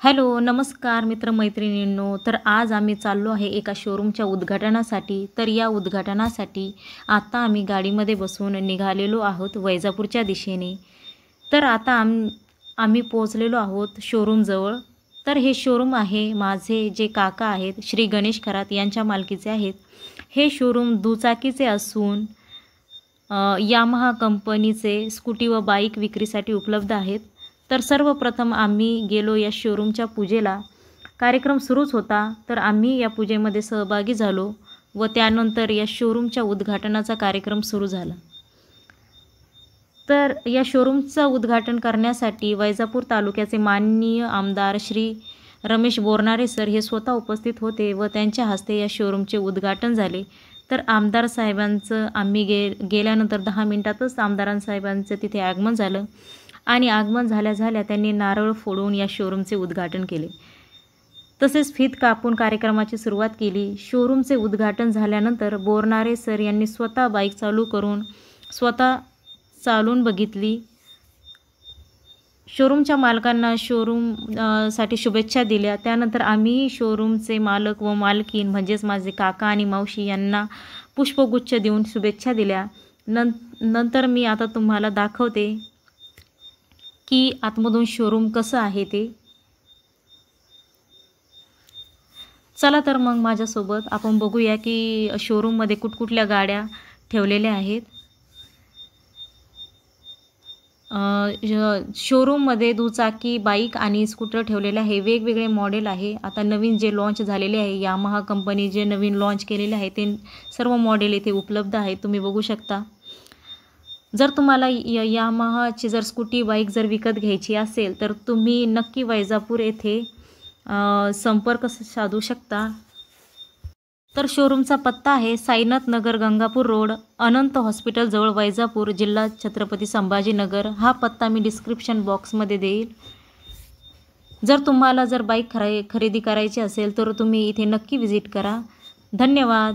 Hello, नमस्कार मित्रमैत्रिणींनो. तर आज आम्ही चाललो आहे एका शोरूमच्या उद्घाटनासाठी. तर या उद्घाटनासाठी आता आम्ही गाडीमध्ये बसून निघालेलो आहोत वैजापूरच्या दिशेने. तर आता आम्ही पोहोचलेलो आहोत शोरूमजवळ. तर हे शोरूम आहे माझे जे काका आहेत श्री गणेश खरात यांच्या मालकीचे आहेत. हे शोरूम दुचाकीचे असून यामाहा कंपनीचे स्कूटी व बाईक विक्रीसाठी उपलब्ध आहेत. तर सर्वप्रथम आम्ही गेलो या शोरूमच्या पूजेला. कार्यक्रम सुरूच होता तर आम्ही या पूजेमध्ये सहभागी झालो व त्यानंतर या शोरूमच्या उद्घाटनाचा कार्यक्रम सुरू झाला. तर या शोरूमचं उद्घाटन करण्यासाठी वैजापूर तालुक्याचे माननीय आमदार श्री रमेश बोरनारे सर हे स्वतः उपस्थित होते व त्यांच्या हस्ते या शोरूमचे उद्घाटन झाले. तर आमदार साहेबांचं आम्ही गेल्यानंतर 10 मिनिटातच आमदारांसाहेबांचं तिथे आगमन झालं आणि आगमन झाल्या त्यांनी नारळ फोडून या शोरूमचे उद्घाटन केले. तसेच फीत कापून कार्यक्रमाची सुरुवात केली. शोरूमचे उद्घाटन झाल्यानंतर बोरनारे सर यांनी स्वतः बाईक चालू करून स्वतः चालून बघितली. शोरूमच्या मालकांना साठी शुभेच्छा दिल्या. त्यानंतर आम्ही शोरूमचे मालक व मालकीन म्हणजेच माझे काका आणि मावशी यांना पुष्पगुच्छ देऊन शुभेच्छा दिल्या. नंतर मी आता तुम्हाला दाखवते की आतमधून शोरूम कसं आहे ते. चला तर मग माझ्यासोबत आपण बघूया की शोरूममध्ये कुठकुठल्या गाड्या ठेवलेल्या आहेत. शोरूममध्ये दुचाकी, बाईक आणि स्कूटर ठेवलेले आहे. वेगवेगळे मॉडेल आहे. आता नवीन जे लॉन्च झालेले आहे यामाहा कंपनी जे नवीन लॉन्च केलेले आहे ते सर्व मॉडेल इथे उपलब्ध आहेत. तुम्ही बघू शकता. जर तुम्हाला यामाहाची जर स्कूटी बाईक जर विकत घ्यायची असेल तर तुम्ही नक्की वैजापूर येथे संपर्क साधू शकता. तर शोरूमचा पत्ता आहे साईनाथ नगर, गंगापूर रोड, अनंत हॉस्पिटल जवळ, वैजापूर, जिल्हा छत्रपती संभाजीनगर. हा पत्ता मी डिस्क्रिप्शन बॉक्समध्ये देईल. जर तुम्हाला जर बाईक खरेदी करायची असेल तर तुम्ही इथे नक्की व्हिजिट करा. धन्यवाद.